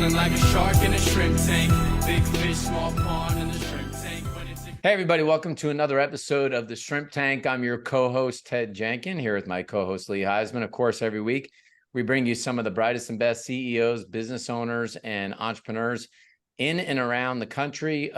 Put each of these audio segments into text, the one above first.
Swimming like a shark in a shrimp tank. Big fish, small pond in the shrimp tank. Hey, everybody, welcome to another episode of the Shrimp Tank. I'm your co-host, Ted Jenkin, here with my co-host, Lee Heisman. Of course, every week, we bring you some of the brightest and best CEOs, business owners, and entrepreneurs in and around the country.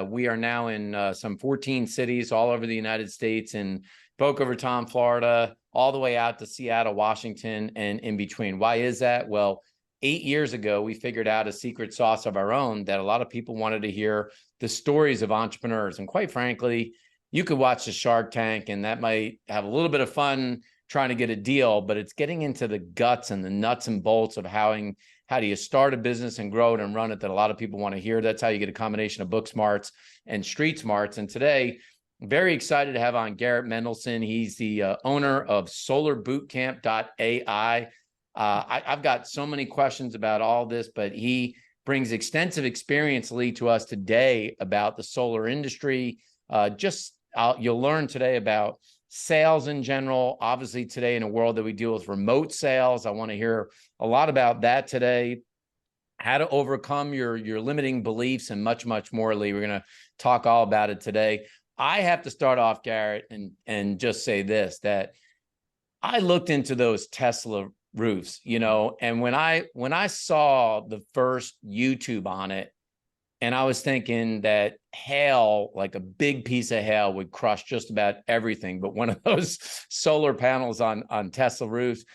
We are now in some 14 cities all over the United States, in Boca Raton, Florida, all the way out to Seattle, Washington, and in between. Why is that? Well, 8 years ago, we figured out a secret sauce of our own that a lot of people wanted to hear the stories of entrepreneurs. And quite frankly, you could watch the Shark Tank and that might have a little bit of fun trying to get a deal, but it's getting into the guts and the nuts and bolts of how do you start a business and grow it and run it that a lot of people want to hear. That's how you get a combination of book smarts and street smarts. And today, very excited to have on Garrett Mendelsohn. He's the owner of SolarBootcamp.ai. I've got so many questions about all this, but he brings extensive experience, Lee, to us today about the solar industry. You'll learn today about sales in general. Obviously, today in a world that we deal with remote sales, I want to hear a lot about that today. How to overcome your limiting beliefs and much, much more, Lee. We're going to talk all about it today. I have to start off, Garrett, and just say this, that I looked into those Tesla roofs, and when I saw the first YouTube on it, and I was thinking that hail, like a big piece of hail, would crush just about everything, but one of those solar panels on Tesla roofs,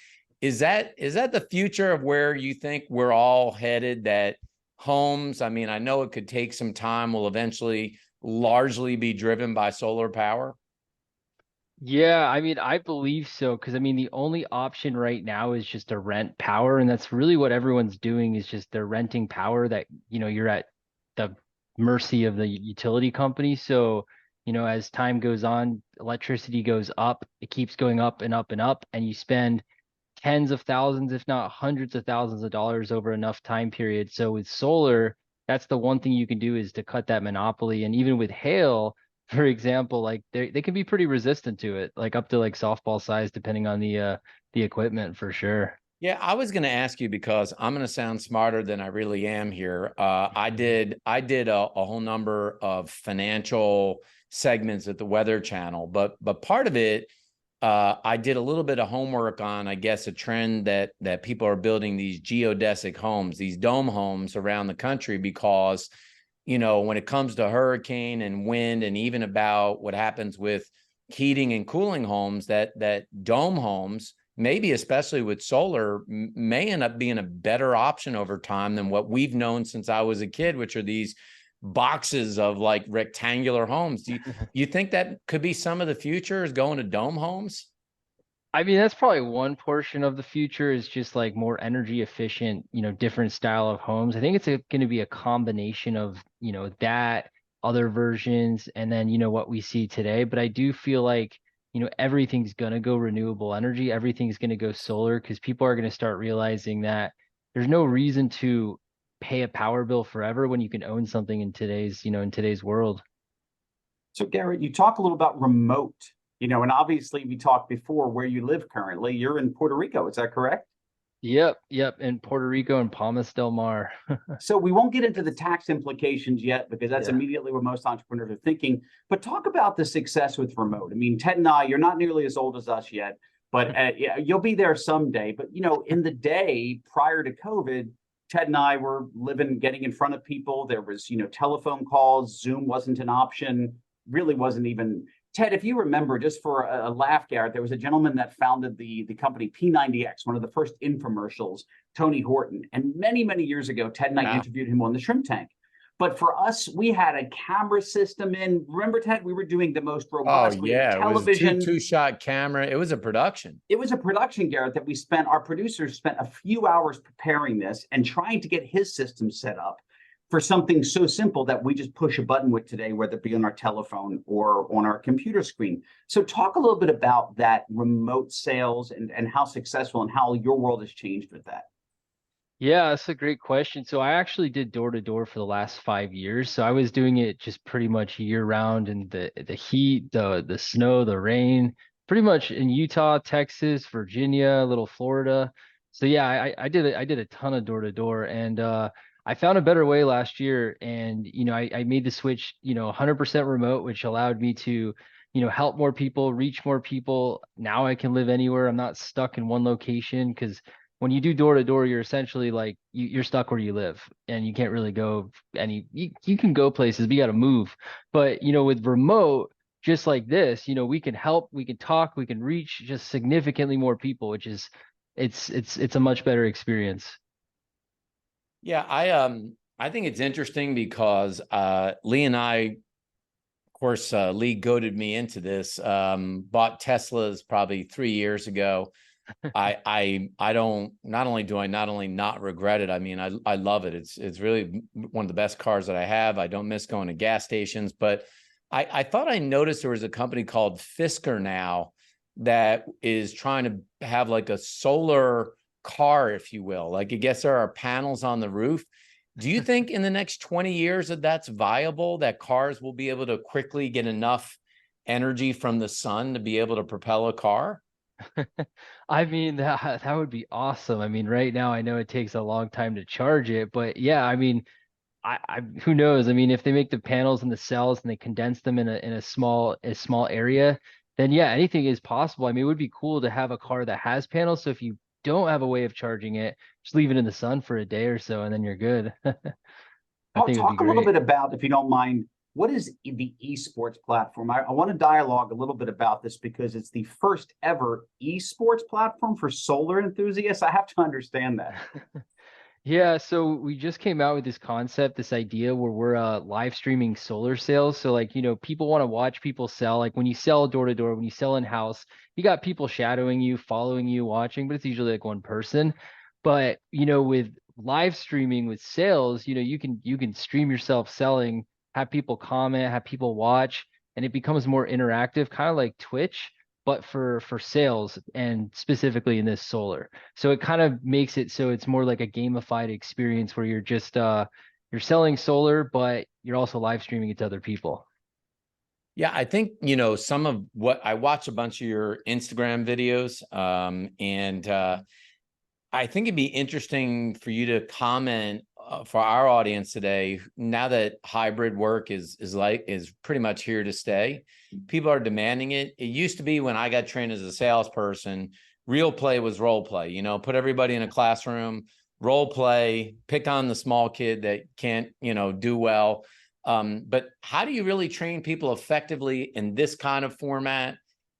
is that the future of where you think we're all headed? That homes, I mean, I know it could take some time, will eventually largely be driven by solar power. Yeah, I mean, I believe so, because I mean, the only option right now is just to rent power, and that's really what everyone's doing, is just they're renting power that, you're at the mercy of the utility company. So, as time goes on, electricity goes up, it keeps going up and up and up, and you spend tens of thousands, if not hundreds of thousands of dollars over enough time period. So with solar, that's the one thing you can do, is to cut that monopoly. And even with hail, for example, like they can be pretty resistant to it, like up to like softball size, depending on the equipment, for sure. Yeah, I was going to ask you because I'm going to sound smarter than I really am here. I did a whole number of financial segments at the Weather Channel, but part of it, I did a little bit of homework on, I guess, a trend that people are building these geodesic homes, these dome homes around the country, because when it comes to hurricane and wind, and even about what happens with heating and cooling homes, that dome homes, maybe especially with solar, may end up being a better option over time than what we've known since I was a kid, which are these boxes of like rectangular homes. Do you think that could be some of the future, is going to dome homes? I mean, that's probably one portion of the future, is just like more energy efficient, different style of homes. I think it's going to be a combination of, that, other versions, and then, what we see today. But I do feel like, everything's going to go renewable energy. Everything's going to go solar, because people are going to start realizing that there's no reason to pay a power bill forever when you can own something in today's world. So, Garrett, you talk a little about remote, and obviously we talked before where you live currently. You're in Puerto Rico, is that correct? Yep. In Puerto Rico and Palmas del Mar. So we won't get into the tax implications yet, because that's Yeah. immediately what most entrepreneurs are thinking. But talk about the success with remote. I mean, Ted and I, you're not nearly as old as us yet, but yeah, you'll be there someday. But, in the day prior to COVID, Ted and I were getting in front of people. There was, telephone calls. Zoom wasn't an option, really wasn't even. Ted, if you remember, just for a laugh, Garrett, there was a gentleman that founded the company P90X, one of the first infomercials, Tony Horton. And many, many years ago, Ted and I interviewed him on the Shrimp Tank. But for us, we had a camera system in. Remember, Ted, we were doing the most robust. Oh, yeah. Television. It was a two-shot camera. It was a production. It was a production, Garrett, that our producers spent a few hours preparing this and trying to get his system set up for something so simple that we just push a button with today, whether it be on our telephone or on our computer screen. So talk a little bit about that remote sales and how successful and how your world has changed with that. Yeah, that's a great question. So I actually did door to door for the last 5 years. So I was doing it just pretty much year round, in the heat, the snow, the rain, pretty much in Utah, Texas, Virginia, a little Florida. So yeah, I did a ton of door to door, and I found a better way last year, and I made the switch, 100% remote, which allowed me to, help more people, reach more people. Now I can live anywhere. I'm not stuck in one location, because when you do door to door, you're essentially like you're stuck where you live, and you can't really go you can go places, but you got to move. But with remote, just like this, we can help, we can talk, we can reach just significantly more people, which is it's a much better experience. Yeah, I think it's interesting because Lee and I, of course, Lee goaded me into this. Bought Teslas probably 3 years ago. I don't, not only do I not only not regret it, I mean, I love it. It's really one of the best cars that I have. I don't miss going to gas stations, but I thought I noticed there was a company called Fisker now that is trying to have like a solar car, if you will. Like, I guess there are panels on the roof. Do you think in the next 20 years that that's viable, that cars will be able to quickly get enough energy from the sun to be able to propel a car? I mean, that would be awesome. I mean, right now I know it takes a long time to charge it, but yeah, I mean, I who knows? I mean, if they make the panels and the cells and they condense them in a small area, then yeah, anything is possible. I mean, it would be cool to have a car that has panels. So if you don't have a way of charging it, just leave it in the sun for a day or so, and then you're good. I think it'd be Talk a little great. bit about, if you don't mind, what is the esports platform? I want to dialogue a little bit about this because it's the first ever esports platform for solar enthusiasts. I have to understand that. Yeah, so we just came out with this concept, this idea where we're live streaming solar sales. So like, people want to watch people sell. Like when you sell door to door, when you sell in house, you got people shadowing you, following you, watching, but it's usually like one person. But with live streaming with sales, you can stream yourself selling, have people comment, have people watch, and it becomes more interactive, kind of like Twitch, but for sales and specifically in this solar. So it kind of makes it so it's more like a gamified experience where you're just you're selling solar, but you're also live streaming it to other people. Yeah, I think, some of what I watch a bunch of your Instagram videos, and I think it'd be interesting for you to comment for our audience today. Now that hybrid work is pretty much here to stay, people are demanding it. It used to be when I got trained as a salesperson, real play was role play. Put everybody in a classroom, role play, pick on the small kid that can't, do well. But how do you really train people effectively in this kind of format?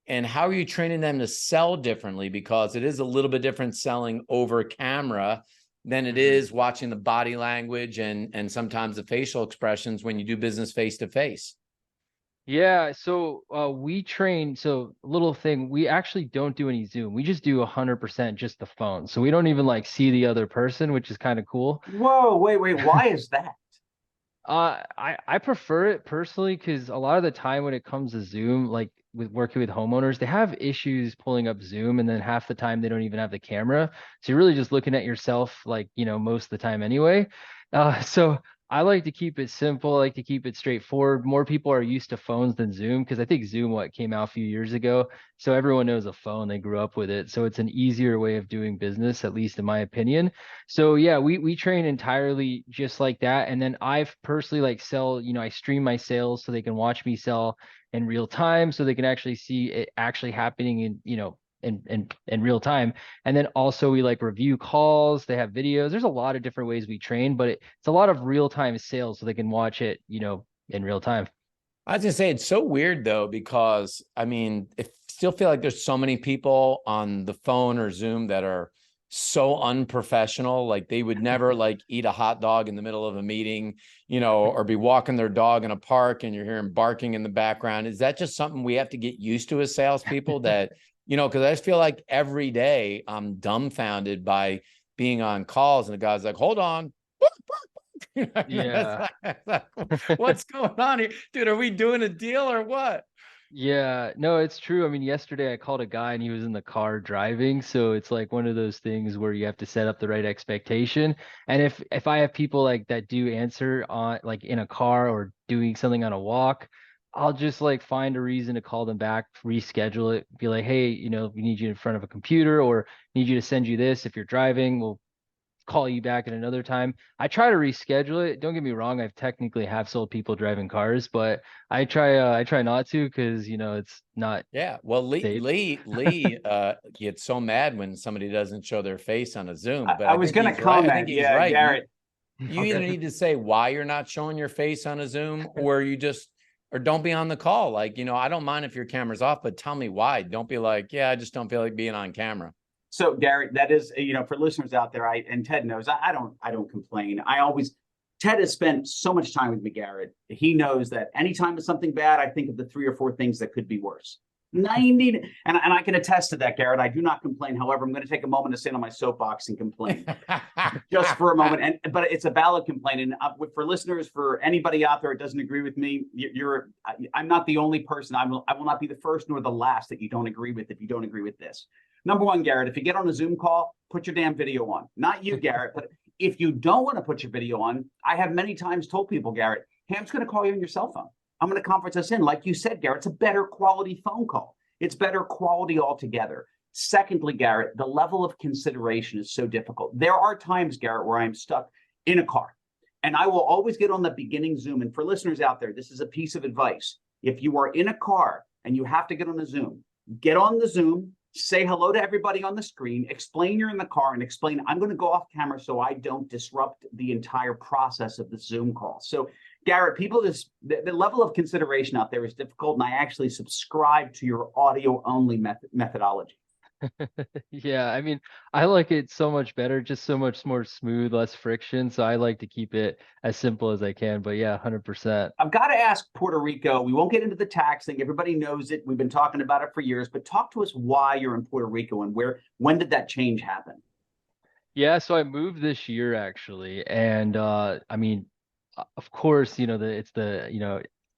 And how are you training them to sell differently? Because it is a little bit different selling over camera than it is watching the body language and sometimes the facial expressions when you do business face to face. Yeah, so we train, so little thing, we actually don't do any Zoom. We just do 100% just the phone. So we don't even like see the other person, which is kind of cool. Whoa, wait, why is that? I prefer it personally because a lot of the time when it comes to Zoom, like with working with homeowners, they have issues pulling up Zoom, and then half the time they don't even have the camera. So you're really just looking at yourself, like, most of the time anyway. So I like to keep it simple, I like to keep it straightforward. More people are used to phones than Zoom because I think Zoom, what came out a few years ago. So everyone knows a phone, they grew up with it. So it's an easier way of doing business, at least in my opinion. So yeah, we train entirely just like that. And then I've personally like sell, I stream my sales so they can watch me sell in real time so they can actually see it actually happening in real time. And then also we like review calls, they have videos. There's a lot of different ways we train, but it's a lot of real time sales so they can watch it, in real time. I was gonna say it's so weird though, because I mean, I still feel like there's so many people on the phone or Zoom that are so unprofessional. Like they would never like eat a hot dog in the middle of a meeting, or be walking their dog in a park and you're hearing barking in the background. Is that just something we have to get used to as salespeople that, because I just feel like every day I'm dumbfounded by being on calls and the guy's like, hold on. Yeah. What's going on here? Dude, are we doing a deal or what? Yeah, no, it's true. I mean, yesterday I called a guy and he was in the car driving, so it's like one of those things where you have to set up the right expectation. And if I have people like that do answer on like in a car or doing something on a walk, I'll just like find a reason to call them back, reschedule it, be like, hey, we need you in front of a computer or need you to send you this if you're driving. We'll call you back at another time. I try to reschedule it. Don't get me wrong. I've technically have sold people driving cars, but I try not to, because it's not Yeah. Well, safe. Lee gets so mad when somebody doesn't show their face on a Zoom, but I I was think going to he's right. I think comment. he's Yeah, right. Garrett. You either need to say why you're not showing your face on a Zoom, or or don't be on the call. Like, I don't mind if your camera's off, but tell me why. Don't be like, yeah, I just don't feel like being on camera. So Garrett, that is, for listeners out there, and Ted knows, I don't complain. Ted has spent so much time with me, Garrett. He knows that anytime it's something bad, I think of the 3 or 4 things that could be worse. 90, and I can attest to that, Garrett. I do not complain. However, I'm going to take a moment to sit on my soapbox and complain just for a moment. But it's a valid complaint. And for listeners, for anybody out there that doesn't agree with me, I'm not the only person. I will not be the first nor the last that you don't agree with if you don't agree with this. Number one, Garrett, if you get on a Zoom call, put your damn video on. Not you, Garrett, but if you don't want to put your video on, I have many times told people, Garrett, hey, I'm just going to call you on your cell phone. I'm going to conference us in. Like you said, Garrett, it's a better quality phone call. It's better quality altogether. Secondly, Garrett, the level of consideration is so difficult. There are times, Garrett, where I'm stuck in a car, and I will always get on the beginning Zoom. And for listeners out there, this is a piece of advice. If you are in a car and you have to get on a Zoom, get on the Zoom, say hello to everybody on the screen, explain you're in the car, and explain I'm going to go off camera so I don't disrupt the entire process of the Zoom call. So Garrett, the level of consideration out there is difficult, and I actually subscribe to your audio only methodology. Yeah, I mean, I like it so much better, just so much more smooth, less friction. So I like to keep it as simple as I can. But yeah, 100%. I've got to ask Puerto Rico. We won't get into the tax thing. Everybody knows it. We've been talking about it for years. But talk to us why you're in Puerto Rico and when did that change happen? Yeah, so I moved this year actually, and I mean, of course,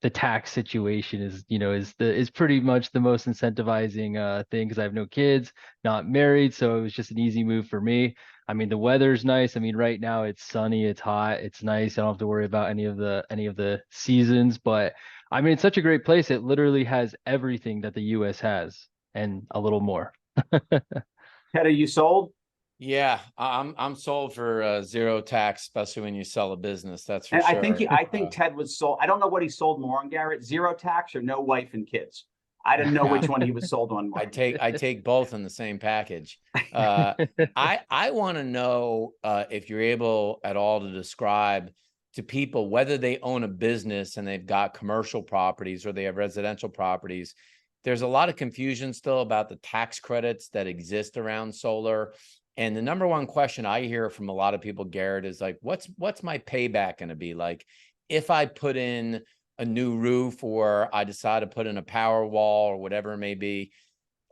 the tax situation is pretty much the most incentivizing thing, because I have no kids, not married, so it was just an easy move for me. I mean, the weather's nice. I mean, right now it's sunny, it's hot, it's nice. I don't have to worry about any of the seasons, but I mean, it's such a great place. It literally has everything that the US has and a little more. Ted, are you sold? Yeah, I'm sold for zero tax, especially when you sell a business. That's for And sure. I think Ted was sold. I don't know what he sold more on, Garrett. Zero tax or no wife and kids. I didn't know which one he was sold on more. I take both in the same package. I want to know if you're able at all to describe to people whether they own a business and they've got commercial properties or they have residential properties. There's a lot of confusion still about the tax credits that exist around solar. And the number one question I hear from a lot of people, Garrett, is like, what's my payback going to be? Like, if I put in a new roof or I decide to put in a power wall or whatever it may be,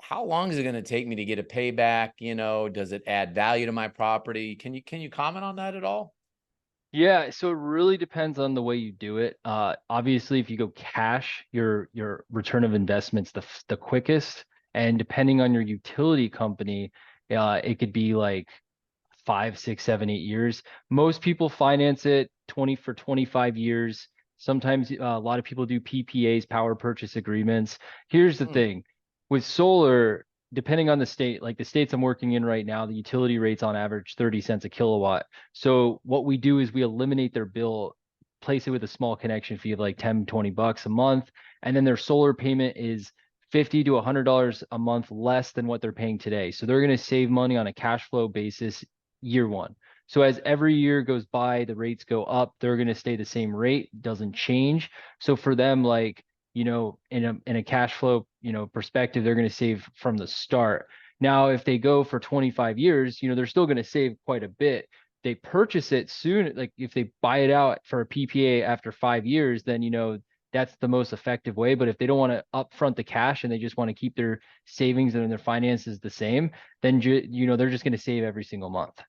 how long is it going to take me to get a payback? Does it add value to my property? Can you comment on that at all? Yeah, so it really depends on the way you do it. Obviously, if you go cash, your return of investment's the quickest, and depending on your utility company, it could be like 5, 6, 7, 8 years. Most people finance it 25 years. Sometimes a lot of people do PPAs, power purchase agreements. Here's the thing with solar, depending on the state, like the states I'm working in right now, the utility rates on average 30 cents a kilowatt. So what we do is we eliminate their bill, place it with a small connection fee of like 10, 20 bucks a month. And then their solar payment is $50 to $100 a month less than what they're paying today. So they're going to save money on a cash flow basis year one. So as every year goes by, the rates go up, they're going to stay the same rate, doesn't change. So for them, like, in a cash flow, perspective, they're going to save from the start. Now, if they go for 25 years, they're still going to save quite a bit. They purchase it soon. Like if they buy it out for a PPA after 5 years, then, that's the most effective way. But if they don't want to upfront the cash and they just want to keep their savings and their finances the same, then, they're just going to save every single month.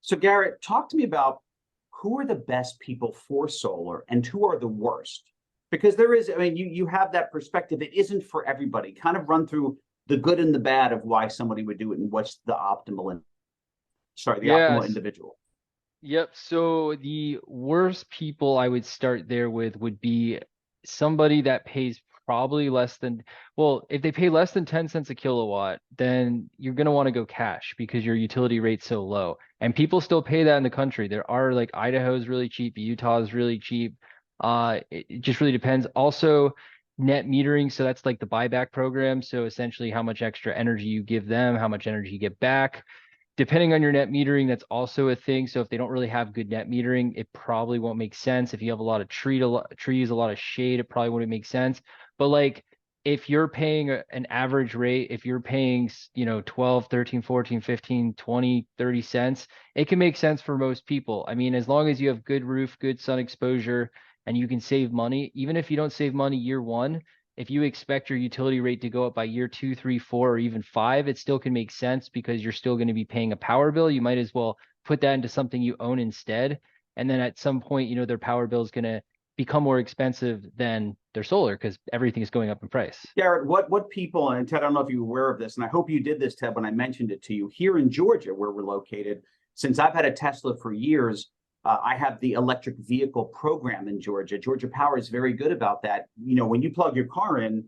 So Garrett, talk to me about who are the best people for solar and who are the worst? Because there is, I mean, you have that perspective. It isn't for everybody. Kind of run through the good and the bad of why somebody would do it and what's the optimal optimal individual. Yep. So the worst people I would start there with would be somebody that pays probably less than, well, if they pay less than 10 cents a kilowatt, then you're going to want to go cash because your utility rate's so low. And people still pay that in the country. There are like Idaho's really cheap, Utah's really cheap. It just really depends. Also, net metering. So that's like the buyback program. So essentially how much extra energy you give them, how much energy you get back. Depending on your net metering, that's also a thing. So if they don't really have good net metering, it probably won't make sense. If you have a lot of trees, a lot of shade, it probably wouldn't make sense. But like if you're paying an average rate, if you're paying, 12, 13, 14, 15, 20, 30 cents, it can make sense for most people. I mean, as long as you have good roof, good sun exposure, and you can save money, even if you don't save money year one, if you expect your utility rate to go up by year 2, 3, 4, or even 5, it still can make sense because you're still going to be paying a power bill. You might as well put that into something you own instead. And then at some point, their power bill is going to become more expensive than their solar because everything is going up in price. Garrett, what people, and Ted, I don't know if you're aware of this, and I hope you did this, Ted, when I mentioned it to you, here in Georgia, where we're located, since I've had a Tesla for years, I have the electric vehicle program in Georgia. Georgia Power is very good about that. When you plug your car in,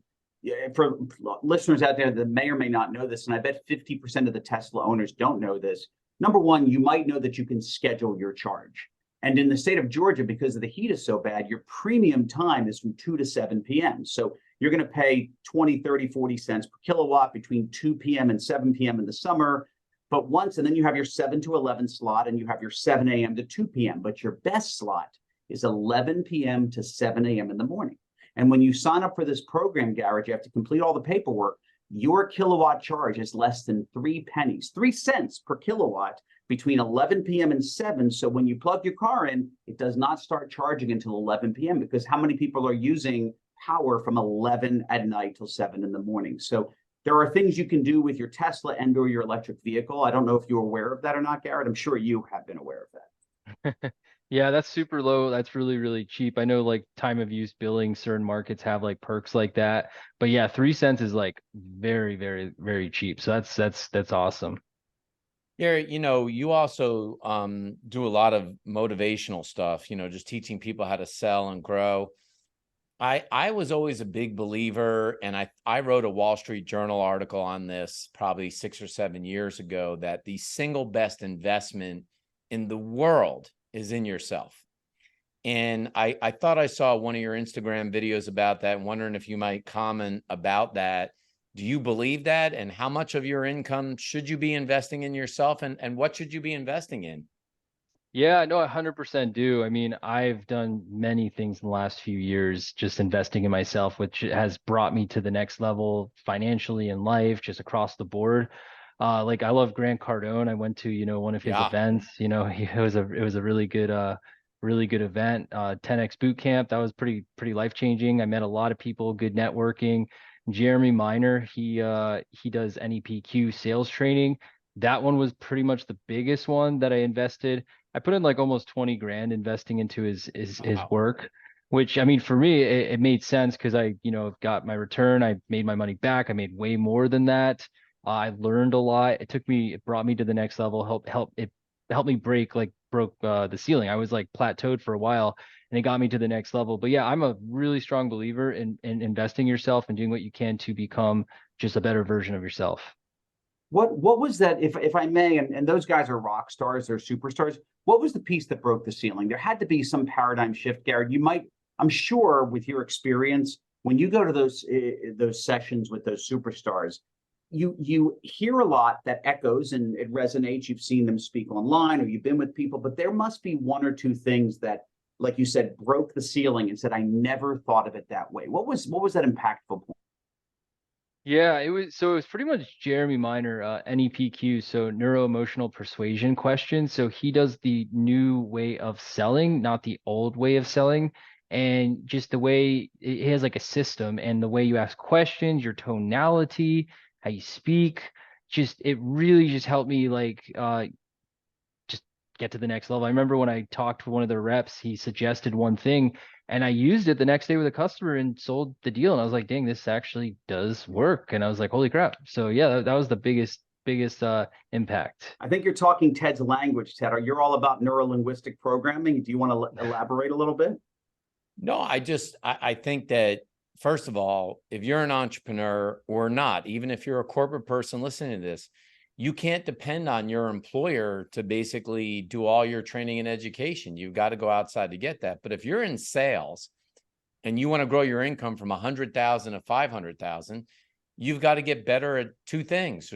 for listeners out there that may or may not know this, and I bet 50% of the Tesla owners don't know this. Number one, you might know that you can schedule your charge. And in the state of Georgia, because the heat is so bad, your premium time is from 2 to 7 p.m. So you're going to pay 20, 30, 40 cents per kilowatt between 2 p.m. and 7 p.m. in the summer. But and then you have your 7 to 11 slot and you have your 7 a.m. to 2 p.m. But your best slot is 11 p.m. to 7 a.m. in the morning. And when you sign up for this program, Garrett, you have to complete all the paperwork. Your kilowatt charge is less than 3 pennies, 3 cents per kilowatt between 11 p.m. and 7. So when you plug your car in, it does not start charging until 11 p.m. because how many people are using power from 11 at night till 7 in the morning? So there are things you can do with your Tesla and or your electric vehicle. I don't know if you're aware of that or not, Garrett. I'm sure you have been aware of that. Yeah, that's super low. That's really, really cheap. I know like time of use billing, certain markets have like perks like that. But yeah, 3 cents is like very, very, very cheap. So that's awesome. Garrett, you also do a lot of motivational stuff, just teaching people how to sell and grow. I was always a big believer, and I wrote a Wall Street Journal article on this probably 6 or 7 years ago, that the single best investment in the world is in yourself. And I thought I saw one of your Instagram videos about that, wondering if you might comment about that. Do you believe that? And how much of your income should you be investing in yourself, and what should you be investing in? Yeah, no, I 100% do. I mean, I've done many things in the last few years, just investing in myself, which has brought me to the next level financially in life, just across the board. Like I love Grant Cardone. I went to, one of his events, it was a really good event. 10X boot camp. That was pretty life-changing. I met a lot of people, good networking. Jeremy Miner, he does NEPQ sales training. That one was pretty much the biggest one that I invested. I put in like almost 20 grand investing into his work, which I mean, for me, it made sense because I, got my return. I made my money back. I made way more than that. I learned a lot. It brought me to the next level. It helped me broke the ceiling. I was like plateaued for a while, and it got me to the next level. But yeah, I'm a really strong believer in investing yourself and doing what you can to become just a better version of yourself. What was that, if I may, and those guys are rock stars, they're superstars. What was the piece that broke the ceiling? There had to be some paradigm shift, Garrett. I'm sure with your experience, when you go to those sessions with those superstars, you hear a lot that echoes and it resonates. You've seen them speak online or you've been with people, but there must be one or two things that, like you said, broke the ceiling and said, I never thought of it that way. What was that impactful point? Yeah, it was pretty much Jeremy Miner, NEPQ, so neuro emotional persuasion questions. So he does the new way of selling, not the old way of selling. And just the way it has like a system, and the way you ask questions, your tonality, how you speak, it really just helped me just get to the next level. I remember when I talked to one of the reps, he suggested one thing and I used it the next day with a customer and sold the deal. And I was like, dang, this actually does work. And I was like, holy crap. So yeah, that was the biggest impact. I think you're talking Ted's language, Ted. You're all about neuro-linguistic programming. Do you want to elaborate a little bit? No, I think that first of all, if you're an entrepreneur or not, even if you're a corporate person listening to this, you can't depend on your employer to basically do all your training and education. You've got to go outside to get that. But if you're in sales and you want to grow your income from 100,000 to 500,000, you've got to get better at two things,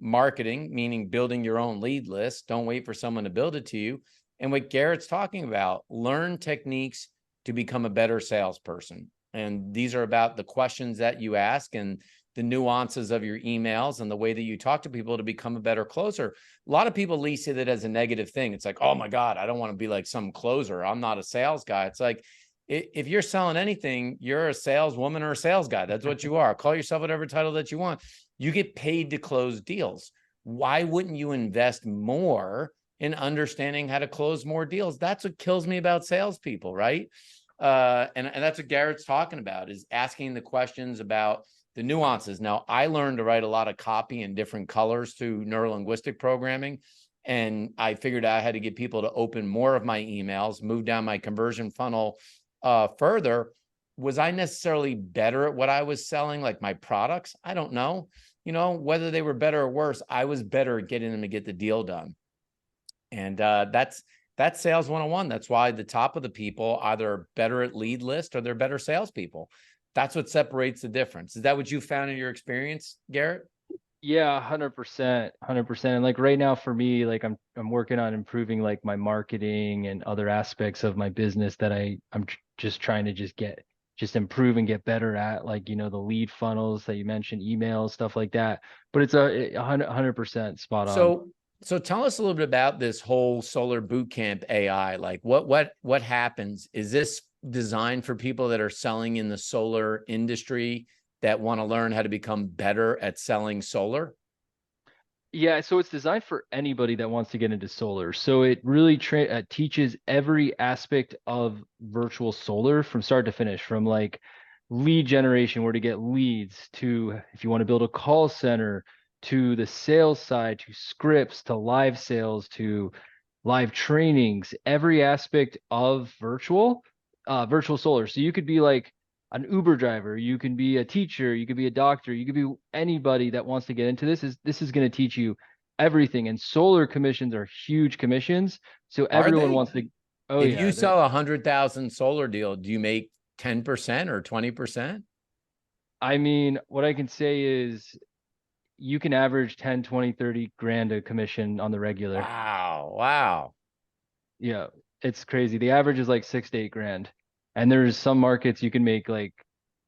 marketing, meaning building your own lead list. Don't wait for someone to build it to you. And what Garrett's talking about, learn techniques to become a better salesperson. And these are about the questions that you ask and the nuances of your emails and the way that you talk to people to become a better closer. A lot of people see that as a negative thing. It's like, oh my God, I don't want to be like some closer. I'm not a sales guy. It's like, if you're selling anything, you're a saleswoman or a sales guy. That's what you are. Call yourself whatever title that you want. You get paid to close deals. Why wouldn't you invest more in understanding how to close more deals? That's what kills me about salespeople, right? And that's what Garrett's talking about, is asking the questions about the nuances. Now, I learned to write a lot of copy in different colors through neurolinguistic programming. And I figured I had to get people to open more of my emails, move down my conversion funnel further. Was I necessarily better at what I was selling, like my products? I don't know. Whether they were better or worse, I was better at getting them to get the deal done. And that's sales 101. That's why the top of the people either are better at lead list or they're better salespeople. That's what separates the difference. Is that what you found in your experience, Garrett? Yeah, 100%, 100%. And like right now for me, like I'm working on improving like my marketing and other aspects of my business that I'm just trying to just improve and get better at, like, the lead funnels that you mentioned, emails, stuff like that. But it's 100% spot on. So tell us a little bit about this whole solar bootcamp AI. Like what happens? Is this designed for people that are selling in the solar industry that want to learn how to become better at selling solar? Yeah, so it's designed for anybody that wants to get into solar. So it really teaches every aspect of virtual solar from start to finish, from like lead generation, where to get leads, to if you want to build a call center, to the sales side, to scripts, to live sales, to live trainings, every aspect of virtual solar. So you could be like an Uber driver, you can be a teacher, you could be a doctor, you could be anybody that wants to get into this. This is going to teach you everything. And solar commissions are huge commissions. So everyone wants to. Oh, if yeah, you sell 100,000 solar deal, do you make 10% or 20%? I mean, what I can say is you can average 10, 20, 30 grand a commission on the regular. Wow. Yeah, it's crazy. The average is like 6 to 8 grand. And there's some markets you can make like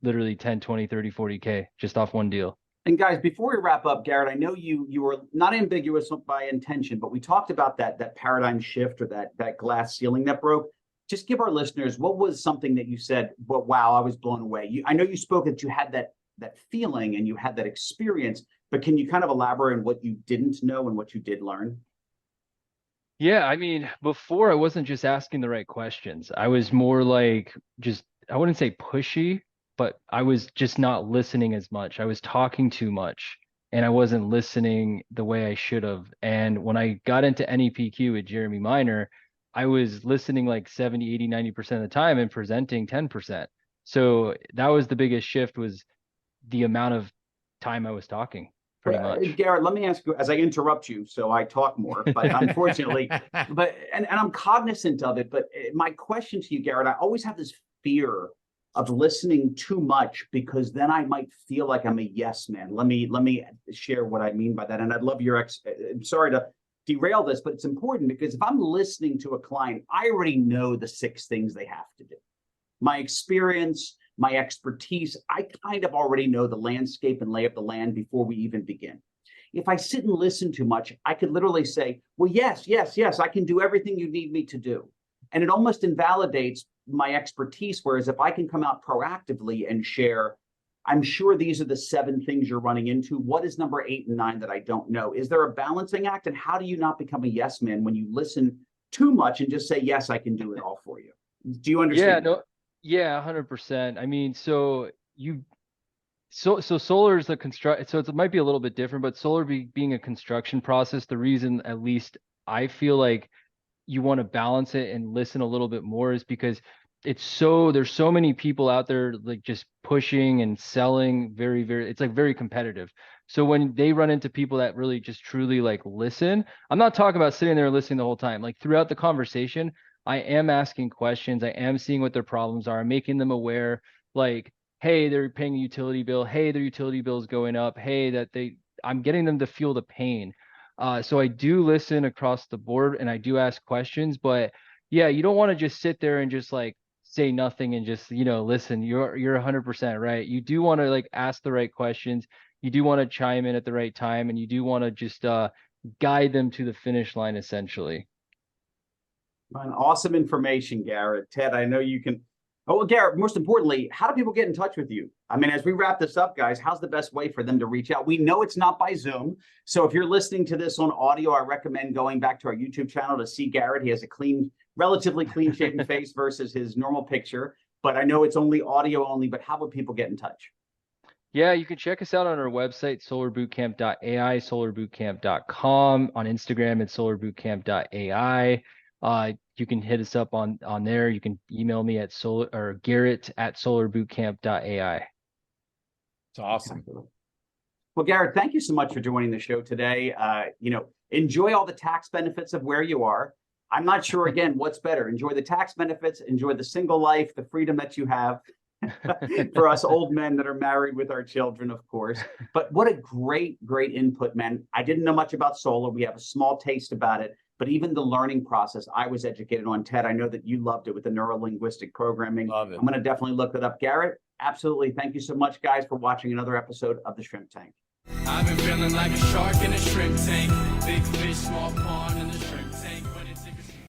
literally 10, 20, 30, 40K just off one deal. And guys, before we wrap up, Garrett, I know you were not ambiguous by intention, but we talked about that paradigm shift, or that glass ceiling that broke. Just give our listeners, what was something that you said, well, wow, I was blown away. I know you spoke that you had that feeling and you had that experience, but can you kind of elaborate on what you didn't know and what you did learn? Yeah, I mean, before I wasn't just asking the right questions. I was more like I wouldn't say pushy, but I was just not listening as much. I was talking too much and I wasn't listening the way I should have. And when I got into NEPQ with Jeremy Miner, I was listening like 70, 80, 90% of the time and presenting 10%. So that was the biggest shift, was the amount of time I was talking. Pretty much. Garrett, let me ask you, as I interrupt you, so I talk more, but unfortunately, and I'm cognizant of it, but my question to you, Garrett, I always have this fear of listening too much, because then I might feel like I'm a yes man. Let me share what I mean by that. And I'd love I'm sorry to derail this, but it's important, because if I'm listening to a client, I already know the 6 things they have to do. My experience, my expertise, I kind of already know the landscape and lay of the land before we even begin. If I sit and listen too much, I could literally say, well, yes, I can do everything you need me to do. And it almost invalidates my expertise. Whereas if I can come out proactively and share, I'm sure these are the 7 things you're running into. What is number 8 and 9 that I don't know? Is there a balancing act? And how do you not become a yes man when you listen too much and just say, yes, I can do it all for you? Do you understand? Yeah, no, yeah, 100%. I mean, so solar is so it might be a little bit different, but solar being a construction process, the reason at least I feel like you want to balance it and listen a little bit more is because there's so many people out there like just pushing and selling very, it's like very competitive. So when they run into people that really just truly like listen, I'm not talking about sitting there listening the whole time. Like throughout the conversation, I am asking questions. I am seeing what their problems are, making them aware, like, hey, they're paying a utility bill. Hey, their utility bill is going up. Hey, I'm getting them to feel the pain. So I do listen across the board and I do ask questions, but yeah, you don't want to just sit there and just like say nothing and just, listen. You're 100% right. You do want to like ask the right questions. You do want to chime in at the right time, and you do want to just guide them to the finish line essentially. Awesome information, Garrett. Ted, I know you can. Oh, well, Garrett, most importantly, how do people get in touch with you? I mean, as we wrap this up, guys, how's the best way for them to reach out? We know it's not by Zoom. So if you're listening to this on audio, I recommend going back to our YouTube channel to see Garrett. He has a relatively clean shaven face versus his normal picture. But I know it's only audio only, but how would people get in touch? Yeah, you can check us out on our website, solarbootcamp.ai, solarbootcamp.com. On Instagram, it's solarbootcamp.ai. You can hit us up on there. You can email me at Garrett@solarbootcamp.ai. It's awesome. Well, Garrett, thank you so much for joining the show today. Enjoy all the tax benefits of where you are. I'm not sure, again, what's better. Enjoy the tax benefits, enjoy the single life, the freedom that you have. For us old men that are married with our children, of course. But what a great input, man. I didn't know much about solar. We have a small taste about it, but even the learning process, I was educated on. Ted, I know that you loved it with the neuro-linguistic programming. Love it. I'm going to definitely look it up. Garrett, absolutely. Thank you so much, guys, for watching another episode of The Shrimp Tank. I've been feeling like a shark in a shrimp tank. Big fish, small pond in the shrimp